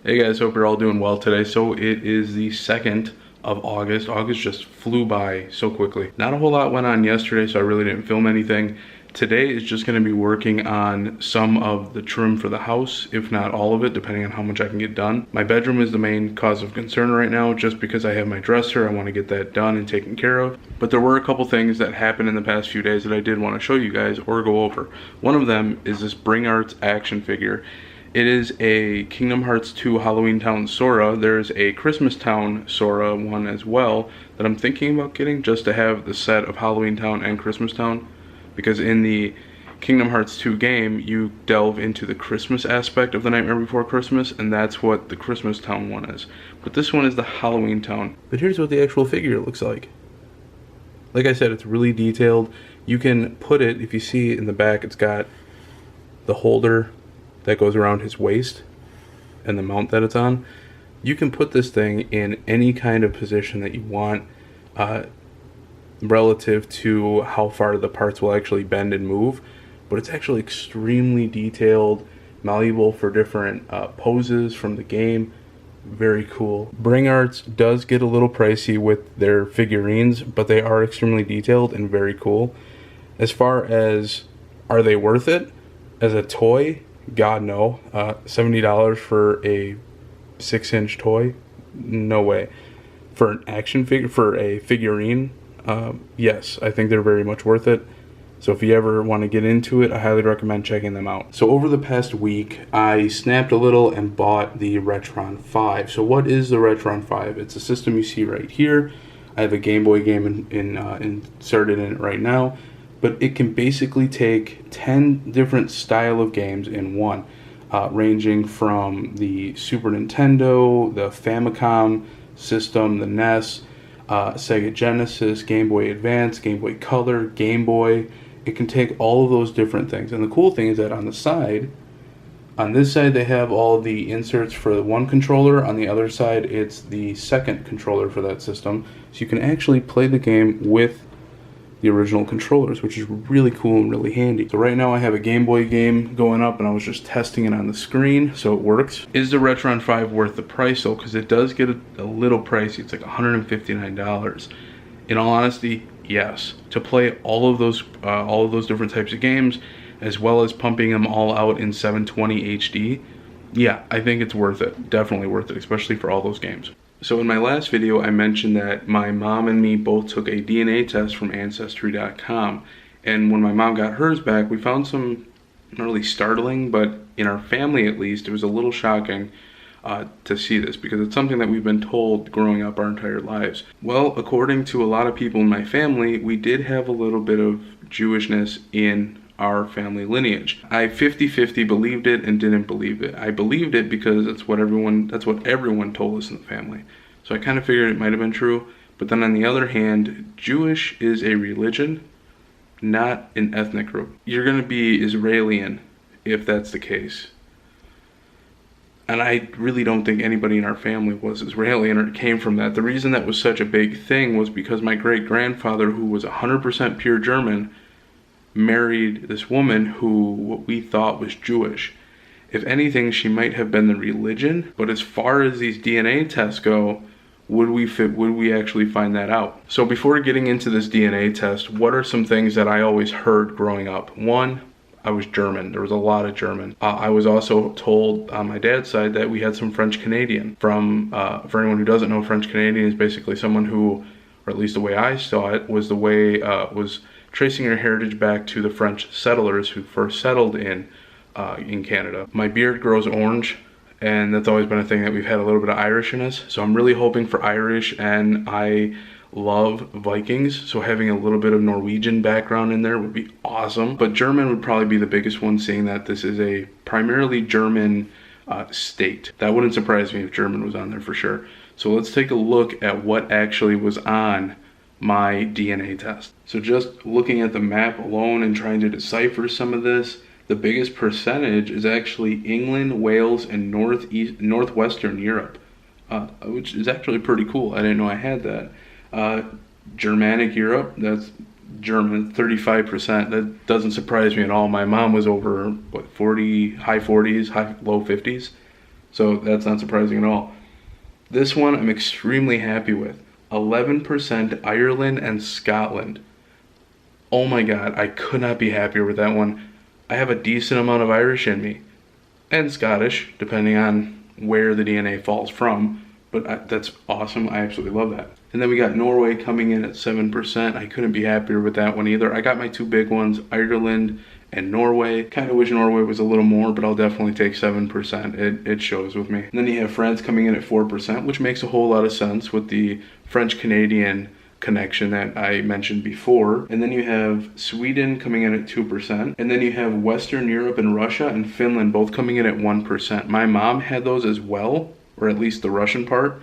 Hey guys, hope you're all doing well today. So it is the 2nd of August. August just flew by so quickly. Not a whole lot went on yesterday, so I really didn't film anything. Today is just going to be working on some of the trim for the house, if not all of it, depending on how much I can get done. My bedroom is the main cause of concern right now, just because I have my dresser. I want to get that done and taken care of. But there were a couple things that happened in the past few days that I did want to show you guys or go over. One of them is this Bring Arts action figure. It is a Kingdom Hearts 2 Halloween Town Sora. There's a Christmas Town Sora one as well that I'm thinking about getting, just to have the set of Halloween Town and Christmas Town, because in the Kingdom Hearts 2 game you delve into the Christmas aspect of The Nightmare Before Christmas, and that's what the Christmas Town one is. But this one is the Halloween Town. But here's what the actual figure looks like. Like I said, it's really detailed. You can put it, if you see in the back, it's got the holder that goes around his waist and the mount that it's on. You can put this thing in any kind of position that you want, relative to how far the parts will actually bend and move, but it's actually extremely detailed, malleable for different poses from the game. Very cool. Bring Arts does get a little pricey with their figurines, but they are extremely detailed and very cool. As far as, are they worth it as a toy? God no. $70 for a 6-inch toy? No way. For an action figure, for a figurine, yes, I think they're very much worth it. So if you ever want to get into it, I highly recommend checking them out. So over the past week, I snapped a little and bought the Retron 5. So what is the Retron 5? It's a system you see right here. I have a Game Boy game inserted in it right now. But it can basically take 10 different style of games in one, ranging from the Super Nintendo, the Famicom system, the NES, Sega Genesis, Game Boy Advance, Game Boy Color, Game Boy. It can take all of those different things. And the cool thing is that on this side they have all the inserts for the one controller. On the other side, it's the second controller for that system. So you can actually play the game with the original controllers, which is really cool and really handy. So right now I have a Game Boy game going up and I was just testing it on the screen, so it works. Is the Retron 5 worth the price though? Because it does get a little pricey. It's like $159. In all honesty, yes. To play all of those different types of games, as well as pumping them all out in 720 HD, yeah, I think it's worth it. Definitely worth it, especially for all those games. So in my last video, I mentioned that my mom and me both took a DNA test from Ancestry.com. And when my mom got hers back, we found some, not really startling, but in our family at least, it was a little shocking to see this, because it's something that we've been told growing up our entire lives. Well, according to a lot of people in my family, we did have a little bit of Jewishness in our family lineage. I 50-50 believed it and didn't believe it. I believed it because that's what everyone told us in the family. So I kind of figured it might have been true. But then on the other hand, Jewish is a religion, not an ethnic group. You're going to be Israeli if that's the case. And I really don't think anybody in our family was Israeli or came from that. The reason that was such a big thing was because my great-grandfather, who was 100% pure German, married this woman who what we thought was Jewish. If anything, she might have been the religion, but as far as these DNA tests go, would we actually find that out? So before getting into this DNA test, what are some things that I always heard growing up? One, I was German. There was a lot of German. I was also told on my dad's side that we had some French Canadian. For anyone who doesn't know, French Canadian is basically someone who, or at least the way I saw it, was the way was tracing your heritage back to the French settlers who first settled in Canada. My beard grows orange, and that's always been a thing that we've had a little bit of Irish in us. So I'm really hoping for Irish, and I love Vikings, so having a little bit of Norwegian background in there would be awesome. But German would probably be the biggest one, seeing that this is a primarily German state. That wouldn't surprise me if German was on there for sure. So let's take a look at what actually was on my DNA test. So just looking at the map alone and trying to decipher some of this, the biggest percentage is actually England, Wales, and northwestern Europe, which is actually pretty cool. I didn't know I had that. Germanic Europe, that's German, 35%. That doesn't surprise me at all. My mom was over, what, 40, high 40s, low 50s. so that's not surprising at all. This one I'm extremely happy with. 11% Ireland and Scotland. Oh my god, I could not be happier with that one. I have a decent amount of Irish in me, and Scottish, depending on where the DNA falls from, but that's awesome. I absolutely love that. And then we got Norway coming in at 7%. I couldn't be happier with that one either. I got my two big ones, Ireland and Norway. Kind of wish Norway was a little more, but I'll definitely take 7%. It shows with me. And then you have France coming in at 4%, which makes a whole lot of sense with the French-Canadian connection that I mentioned before. And then you have Sweden coming in at 2%. And then you have Western Europe and Russia and Finland both coming in at 1%. My mom had those as well, or at least the Russian part,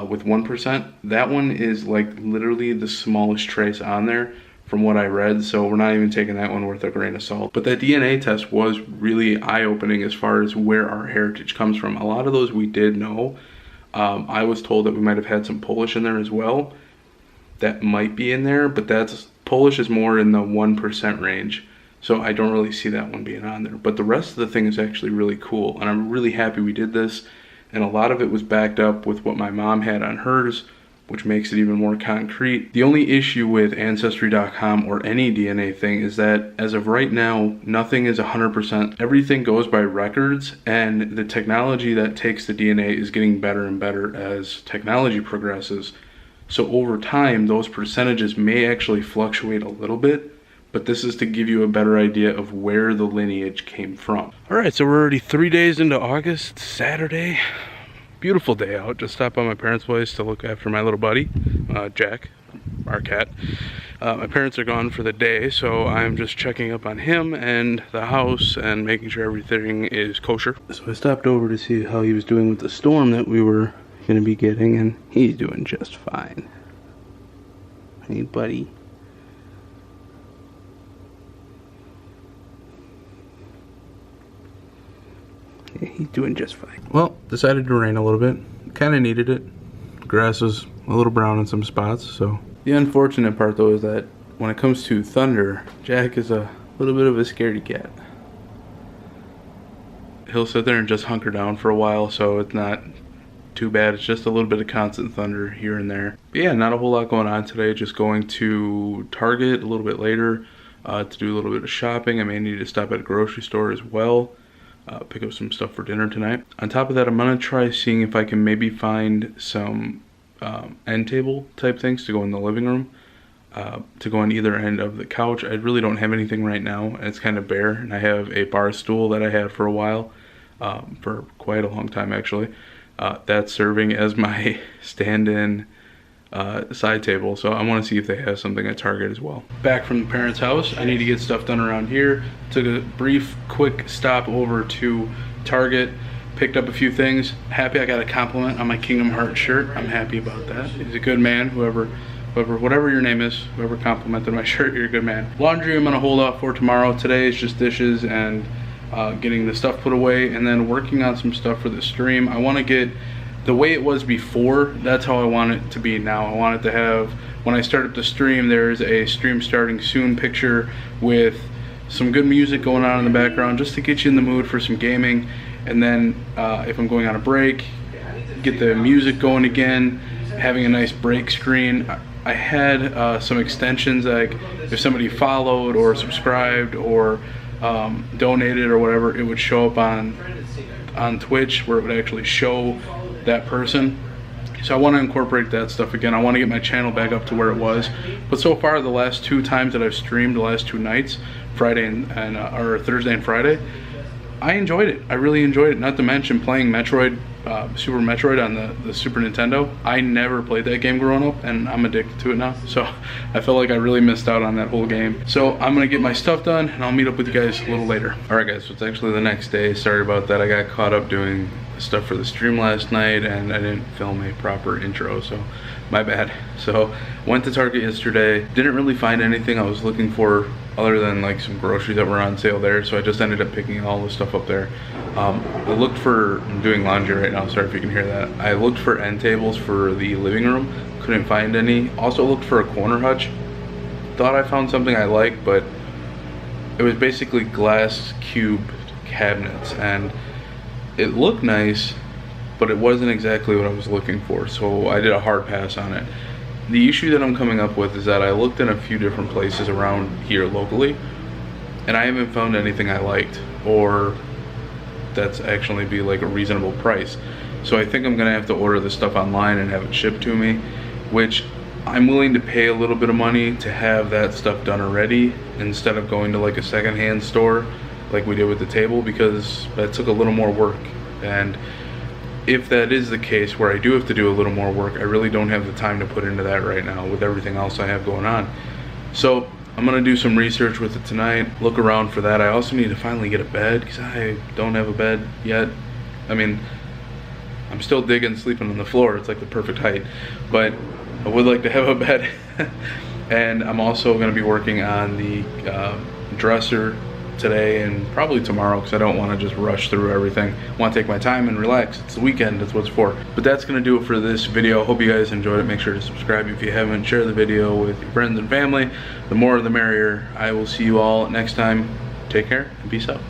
with 1%. That one is like literally the smallest trace on there from what I read, so we're not even taking that one with a grain of salt. But that DNA test was really eye-opening as far as where our heritage comes from. A lot of those we did know. I was told that we might have had some Polish in there as well. That might be in there, but Polish is more in the 1% range, so I don't really see that one being on there. But the rest of the thing is actually really cool, and I'm really happy we did this. And a lot of it was backed up with what my mom had on hers, which makes it even more concrete. The only issue with Ancestry.com or any DNA thing is that as of right now, nothing is 100%. Everything goes by records, and the technology that takes the DNA is getting better and better as technology progresses. So over time, those percentages may actually fluctuate a little bit, but this is to give you a better idea of where the lineage came from. All right, so we're already 3 days into August, Saturday. Beautiful day out. Just stopped by my parents' place to look after my little buddy, Jack, our cat. My parents are gone for the day, so I'm just checking up on him and the house and making sure everything is kosher. So I stopped over to see how he was doing with the storm that we were going to be getting, and he's doing just fine. Hey, buddy. Yeah, he's doing just fine. Well, decided to rain a little bit. Kind of needed it. Grass was a little brown in some spots, so. The unfortunate part though is that when it comes to thunder, Jack is a little bit of a scaredy cat. He'll sit there and just hunker down for a while, so it's not too bad. It's just a little bit of constant thunder here and there. But yeah, not a whole lot going on today. Just going to Target a little bit later to do a little bit of shopping. I may need to stop at a grocery store as well. Pick up some stuff for dinner tonight. On top of that, I'm gonna try seeing if I can maybe find some end table type things to go in the living room, to go on either end of the couch. I really don't have anything right now, and it's kind of bare. And I have a bar stool that I had for a while, for quite a long time actually. That's serving as my stand-in side table, so I want to see if they have something at Target as well. Back from the parents' house, I need to get stuff done around here. Took a brief, quick stop over to Target, picked up a few things. Happy I got a compliment on my Kingdom Hearts shirt. I'm happy about that. He's a good man, whatever your name is, whoever complimented my shirt, you're a good man. Laundry I'm gonna hold off for tomorrow. Today is just dishes and getting the stuff put away, and then working on some stuff for the stream. I want to get the way it was before, that's how I want it to be now. I want it to have, when I start up the stream, there's a stream starting soon picture with some good music going on in the background just to get you in the mood for some gaming. And then if I'm going on a break, get the music going again, having a nice break screen. I had some extensions, like if somebody followed or subscribed or donated or whatever, it would show up on Twitch where it would actually show that person. So I want to incorporate that stuff again. I want to get my channel back up to where it was. But so far, the last 2 times that I've streamed, the last 2 nights, Friday or Thursday and Friday, I enjoyed it. I really enjoyed it. Not to mention playing Metroid, Super Metroid on the Super Nintendo. I never played that game growing up, and I'm addicted to it now. So I felt like I really missed out on that whole game. So I'm gonna get my stuff done, and I'll meet up with you guys a little later. All right, guys. So it's actually the next day. Sorry about that. I got caught up doing stuff for the stream last night, and I didn't film a proper intro, so my bad. So went to Target yesterday, didn't really find anything I was looking for other than like some groceries that were on sale there, so I just ended up picking all the stuff up there. I looked for, I'm doing laundry right now, sorry if you can hear that. I looked for end tables for the living room, couldn't find any. Also looked for a corner hutch, thought I found something I liked, but it was basically glass cube cabinets, and it looked nice, but it wasn't exactly what I was looking for, so I did a hard pass on it. The issue that I'm coming up with is that I looked in a few different places around here locally, and I haven't found anything I liked, or that's actually be like a reasonable price. So I think I'm gonna have to order this stuff online and have it shipped to me, which I'm willing to pay a little bit of money to have that stuff done already instead of going to like a secondhand store like we did with the table, because that took a little more work. And if that is the case where I do have to do a little more work, I really don't have the time to put into that right now with everything else I have going on. So I'm gonna do some research with it tonight, look around for that. I also need to finally get a bed because I don't have a bed yet. I mean, I'm still digging sleeping on the floor. It's like the perfect height, but I would like to have a bed. And I'm also gonna be working on the dresser today and probably tomorrow, because I don't want to just rush through everything. I want to take my time and relax. It's the weekend, that's what it's for. But that's going to do it for this video. Hope you guys enjoyed it. Make sure to subscribe if you haven't. Share the video with your friends and family. The more the merrier. I will see you all next time. Take care and peace out.